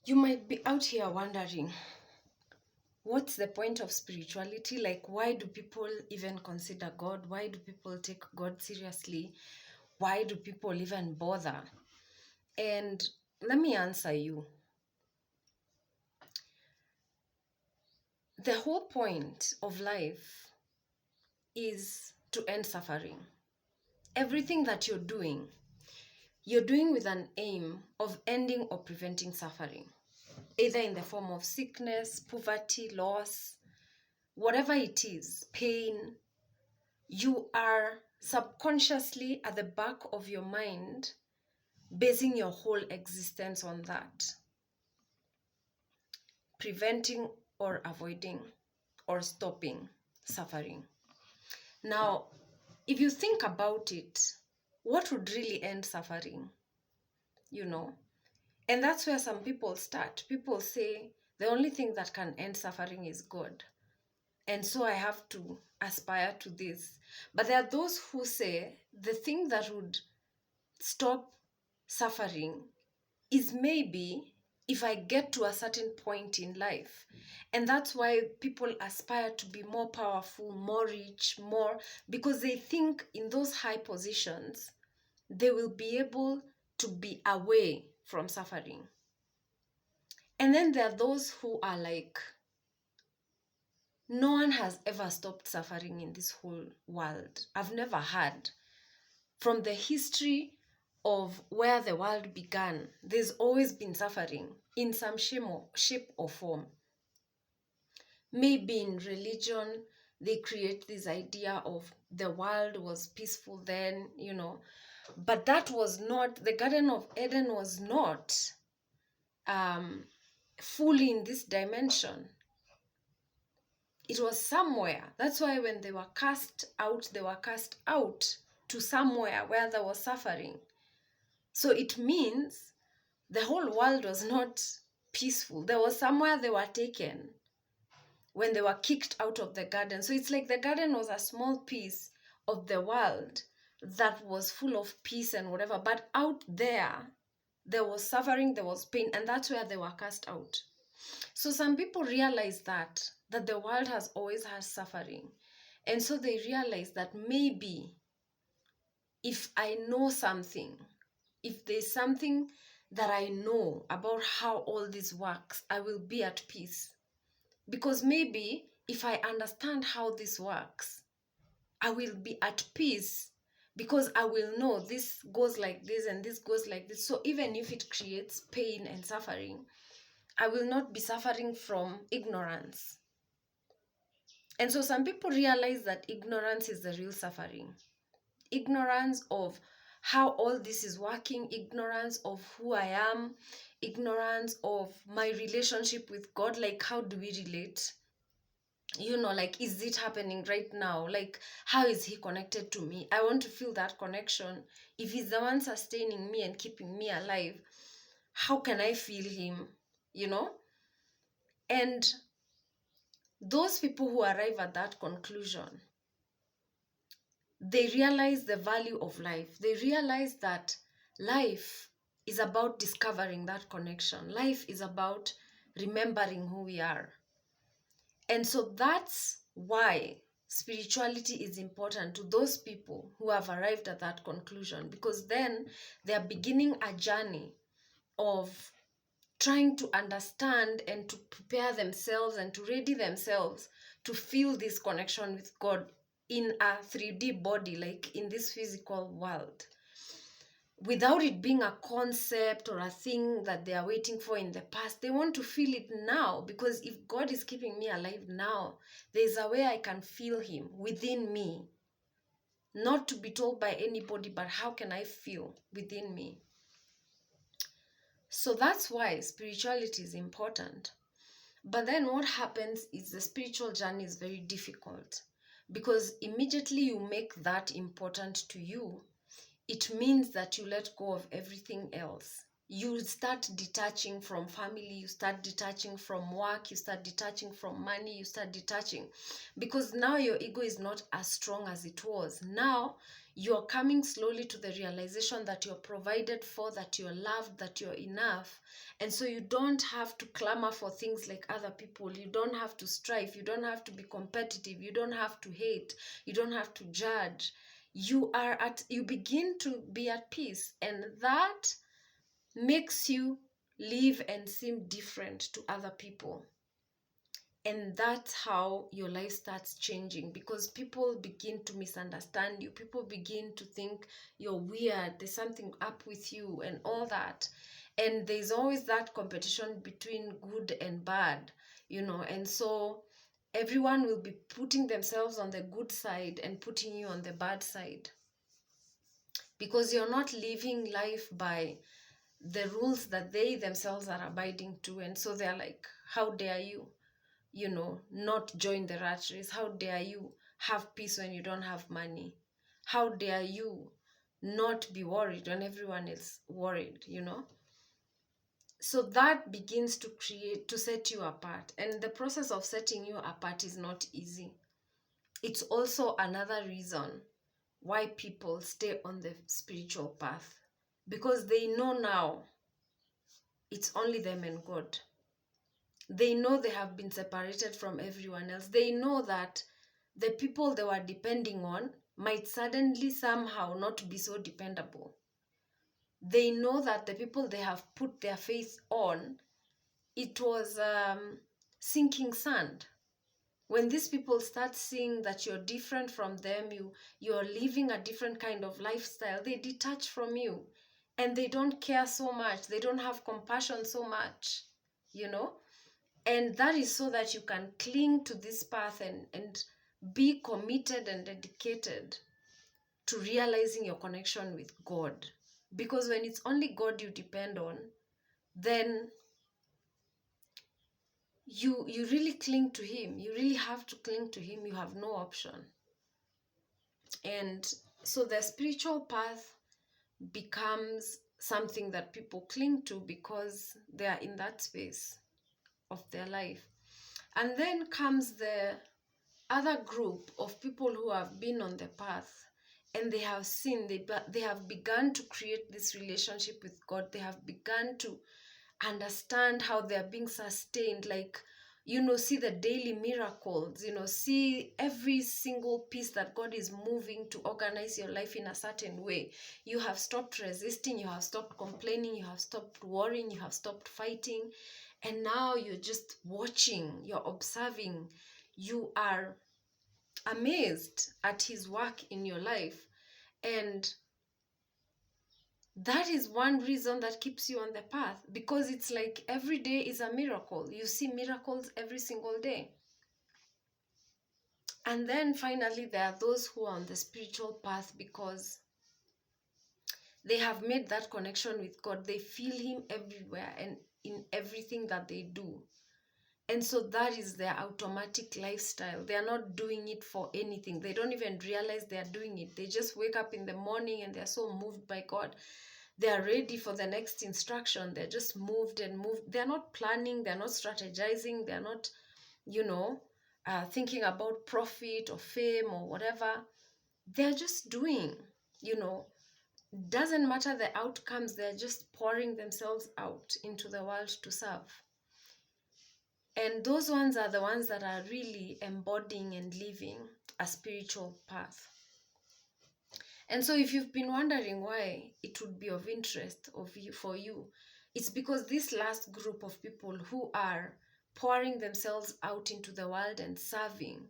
You might be out here wondering, what's the point of spirituality? Like, why do people even consider God? Why do people take God seriously? Why do people even bother? And let me answer you. The whole point of life is to end suffering. Everything that you're doing with an aim of ending or preventing suffering, either in the form of sickness, poverty, loss, whatever it is, pain. You are subconsciously at the back of your mind basing your whole existence on that, preventing or avoiding or stopping suffering. Now, if you think about it, what would really end suffering? And that's where some people start. People say the only thing that can end suffering is God. And so I have to aspire to this. But there are those who say the thing that would stop suffering is maybe if I get to a certain point in life. And that's why people aspire to be more powerful, more rich, more, because they think in those high positions, they will be able to be away from suffering. And then there are those who are like, no one has ever stopped suffering in this whole world. I've never heard. From the history of where the world began, there's always been suffering in some shape or form. Maybe in religion, they create this idea of the world was peaceful then, but that was not, the Garden of Eden was not fully in this dimension. It was somewhere. That's why when they were cast out to somewhere where there was suffering. So it means the whole world was not peaceful. There was somewhere they were taken when they were kicked out of the garden. So it's like the garden was a small piece of the world that was full of peace and whatever. But out there was suffering, there was pain, and that's where they were cast out. So some people realize that the world has always had suffering. And so they realize that maybe if I know something, if there's something that I know about how all this works, I will be at peace. Because maybe if I understand how this works, I will be at peace because I will know this goes like this and this goes like this. So even if it creates pain and suffering, I will not be suffering from ignorance. And so some people realize that ignorance is the real suffering. Ignorance of how all this is working, ignorance of who I am, ignorance of my relationship with God, like how do we relate? Like, is it happening right now? Like, how is he connected to me? I want to feel that connection. If he's the one sustaining me and keeping me alive, how can I feel him? And those people who arrive at that conclusion, they realize the value of life. They realize that life is about discovering that connection. Life is about remembering who we are. And so that's why spirituality is important to those people who have arrived at that conclusion, because then they are beginning a journey of trying to understand and to prepare themselves and to ready themselves to feel this connection with God in a 3D body, like in this physical world, without it being a concept or a thing that they are waiting for in the past. They want to feel it now, because if God is keeping me alive now, there's a way I can feel him within me, not to be told by anybody, but how can I feel within me? So that's why spirituality is important. But then what happens is the spiritual journey is very difficult, because immediately you make that important to you, it means that you let go of everything else. you start detaching from family, you start detaching from work, you start detaching from money, you start detaching, because now your ego is not as strong as it was. Now you're coming slowly to the realization that you're provided for, that you're loved, that you're enough. And so you don't have to clamor for things like other people. You don't have to strive. You don't have to be competitive. You don't have to hate. You don't have to judge. You begin to be at peace, and that makes you live and seem different to other people. And that's how your life starts changing, because people begin to misunderstand you. People begin to think you're weird, there's something up with you, and all that. And there's always that competition between good and bad, and so everyone will be putting themselves on the good side and putting you on the bad side, because you're not living life by the rules that they themselves are abiding to. And so they're like, how dare you, not join the rat race? How dare you have peace when you don't have money? How dare you not be worried when everyone is worried? So that begins to set you apart. And the process of setting you apart is not easy. It's also another reason why people stay on the spiritual path, because they know now it's only them and God. They know they have been separated from everyone else. They know that the people they were depending on might suddenly somehow not be so dependable. They know that the people they have put their faith on, it was sinking sand. When these people start seeing that you're different from them, you're living a different kind of lifestyle, they detach from you, and they don't care so much. They don't have compassion so much, and that is so that you can cling to this path and be committed and dedicated to realizing your connection with God. Because when it's only God you depend on, then you really cling to him. You really have to cling to him. You have no option. And so the spiritual path becomes something that people cling to because they are in that space of their life. And then comes the other group of people who have been on the path, and they have seen, they have begun to create this relationship with God. They have begun to understand how they are being sustained, like, see the daily miracles, see every single piece that God is moving to organize your life in a certain way. You have stopped resisting, you have stopped complaining, you have stopped worrying, you have stopped fighting, and now you're just watching, you're observing, you are amazed at his work in your life. And that is one reason that keeps you on the path, because it's like every day is a miracle. You see miracles every single day. And then finally, there are those who are on the spiritual path because they have made that connection with God. They feel him everywhere and in everything that they do. And so that is their automatic lifestyle. They are not doing it for anything. They don't even realize they are doing it. They just wake up in the morning and they're so moved by God. They are ready for the next instruction. They're just moved and moved. They're not planning. They're not strategizing. They're not, thinking about profit or fame or whatever. They're just doing, doesn't matter the outcomes. They're just pouring themselves out into the world to serve. And those ones are the ones that are really embodying and living a spiritual path. And so if you've been wondering why it would be of interest for you, it's because this last group of people who are pouring themselves out into the world and serving,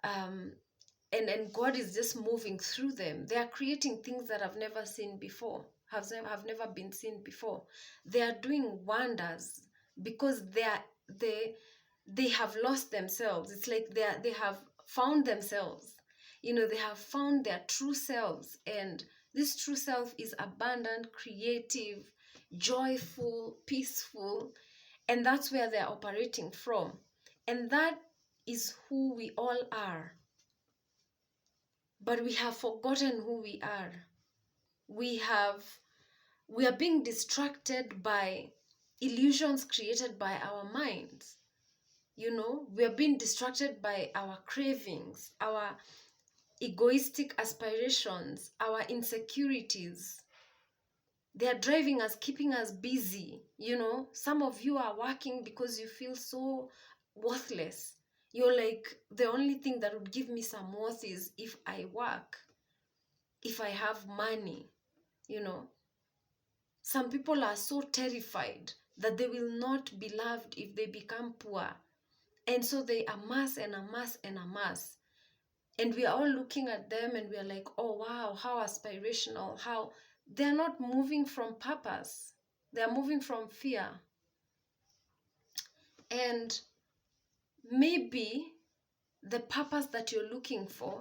and God is just moving through them. They are creating things that I've never seen before, have never been seen before. They are doing wonders because they have lost themselves. It's like they have found themselves. They have found their true selves, and this true self is abundant, creative, joyful, peaceful, and that's where they're operating from. And that is who we all are. But we have forgotten who we are. We have We are being distracted by illusions created by our minds. You know, we are being distracted by our cravings, our egoistic aspirations, our insecurities. They are driving us, keeping us busy. You know, some of you are working because you feel so worthless. You're like, the only thing that would give me some worth is if I work, if I have money, you know. Some people are so terrified that they will not be loved if they become poor. And so they amass and amass and amass. And we are all looking at them and we are like, oh wow, how aspirational, how they're not moving from purpose. They're moving from fear. And maybe the purpose that you're looking for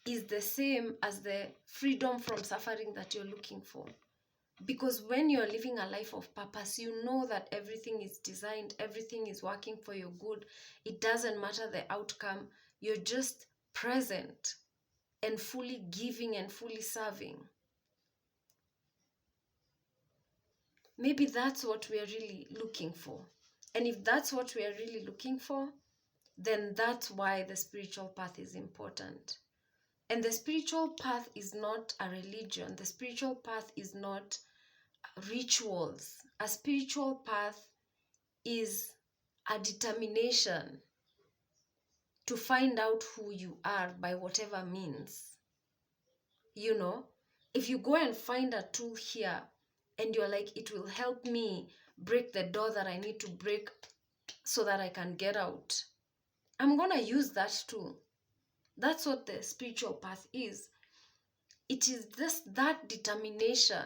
is the same as the freedom from suffering that you're looking for. Because when you're living a life of purpose, you know that everything is designed, everything is working for your good. It doesn't matter the outcome. You're just present and fully giving and fully serving. Maybe that's what we are really looking for. And if that's what we are really looking for, then that's why the spiritual path is important. And the spiritual path is not a religion. The spiritual path is not rituals. A spiritual path is a determination to find out who you are by whatever means. You know, if you go and find a tool here and you're like, it will help me break the door that I need to break so that I can get out, I'm gonna use that tool. That's what the spiritual path is. It is just that determination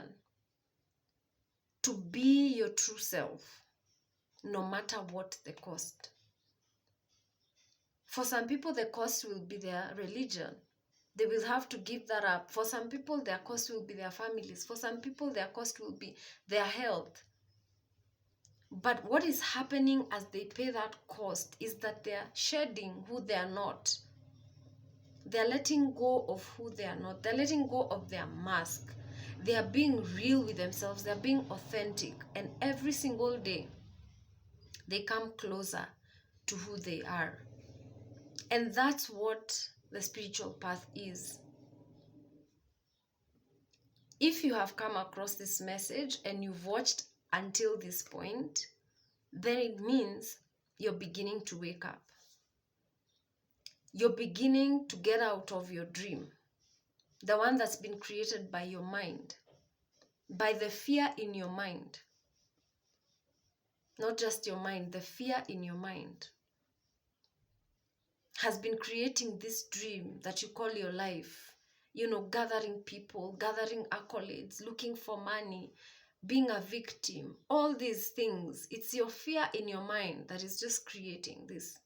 to be your true self, no matter what the cost. For some people, the cost will be their religion. They will have to give that up. For some people, their cost will be their families. For some people, their cost will be their health. But what is happening as they pay that cost is that they are shedding who they are not. They're letting go of who they are not. They're letting go of their mask. They are being real with themselves. They're being authentic. And every single day, they come closer to who they are. And that's what the spiritual path is. If you have come across this message and you've watched until this point, then it means you're beginning to wake up. You're beginning to get out of your dream, the one that's been created by your mind, by the fear in your mind. Not just your mind, the fear in your mind has been creating this dream that you call your life. You know, gathering people, gathering accolades, looking for money, being a victim, all these things. It's your fear in your mind that is just creating this.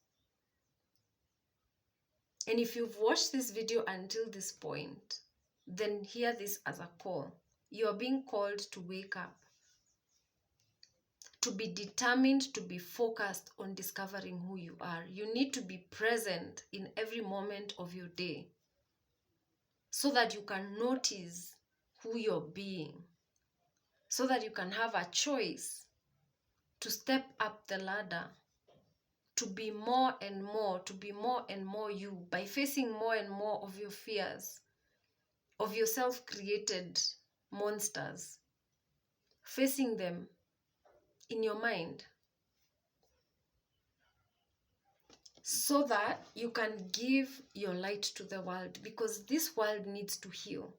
And if you've watched this video until this point, then hear this as a call. You are being called to wake up, to be determined, to be focused on discovering who you are. You need to be present in every moment of your day so that you can notice who you're being, so that you can have a choice to step up the ladder, to be more and more, to be more and more you by facing more and more of your fears, of your self-created monsters, facing them in your mind, so that you can give your light to the world, because this world needs to heal.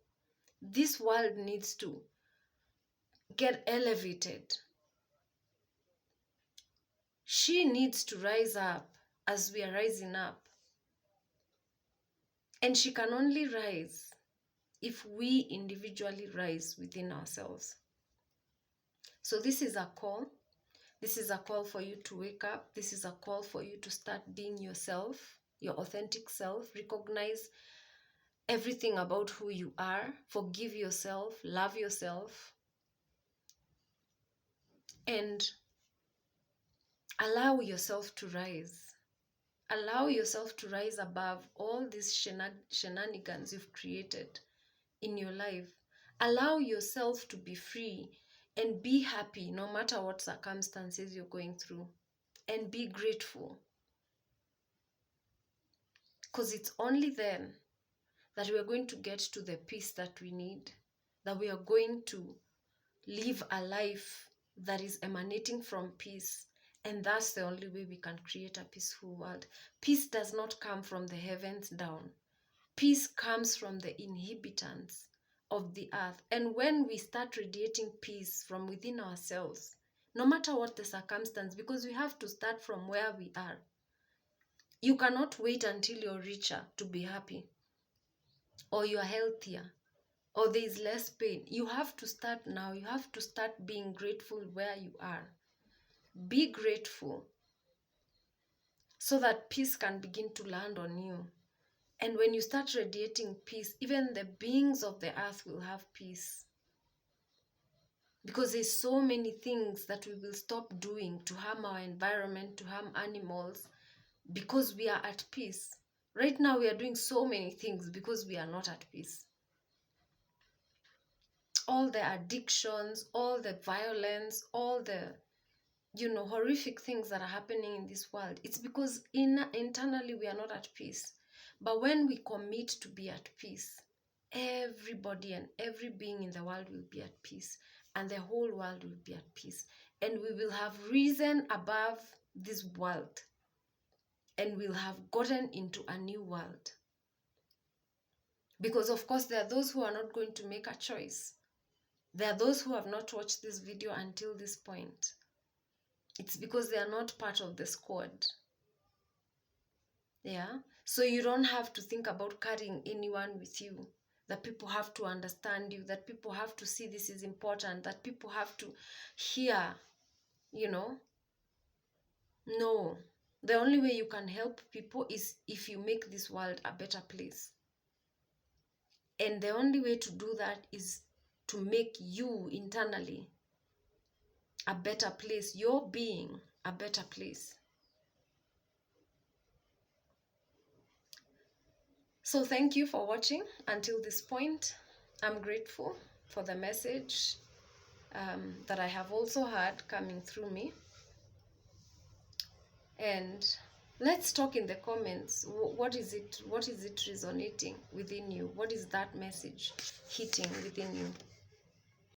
This world needs to get elevated. She needs to rise up as we are rising up. And she can only rise if we individually rise within ourselves. So this is a call. This is a call for you to wake up. This is a call for you to start being yourself, your authentic self. Recognize everything about who you are. Forgive yourself. Love yourself. And allow yourself to rise. Allow yourself to rise above all these shenanigans you've created in your life. Allow yourself to be free and be happy no matter what circumstances you're going through, and be grateful. Because it's only then that we are going to get to the peace that we need, that we are going to live a life that is emanating from peace. And that's the only way we can create a peaceful world. Peace does not come from the heavens down. Peace comes from the inhabitants of the earth. And when we start radiating peace from within ourselves, no matter what the circumstance, because we have to start from where we are. You cannot wait until you're richer to be happy, or you're healthier, or there is less pain. You have to start now. You have to start being grateful where you are. Be grateful so that peace can begin to land on you. And when you start radiating peace, even the beings of the earth will have peace. Because there's so many things that we will stop doing to harm our environment, to harm animals, because we are at peace. Right now we are doing so many things because we are not at peace. All the addictions, all the violence, all the horrific things that are happening in this world, it's because internally we are not at peace. But when we commit to be at peace, everybody and every being in the world will be at peace, and the whole world will be at peace, and we will have risen above this world, and we'll have gotten into a new world. Because of course there are those who are not going to make a choice. There are those who have not watched this video until this point. It's because they are not part of the squad. Yeah? So you don't have to think about carrying anyone with you. That people have to understand you. That people have to see this is important. That people have to hear, No. The only way you can help people is if you make this world a better place. And the only way to do that is to make you internally a better place, your being a better place. So thank you for watching until this point. I'm grateful for the message that I have also heard coming through me. And let's talk in the comments. What is it resonating within you? What is that message hitting within you?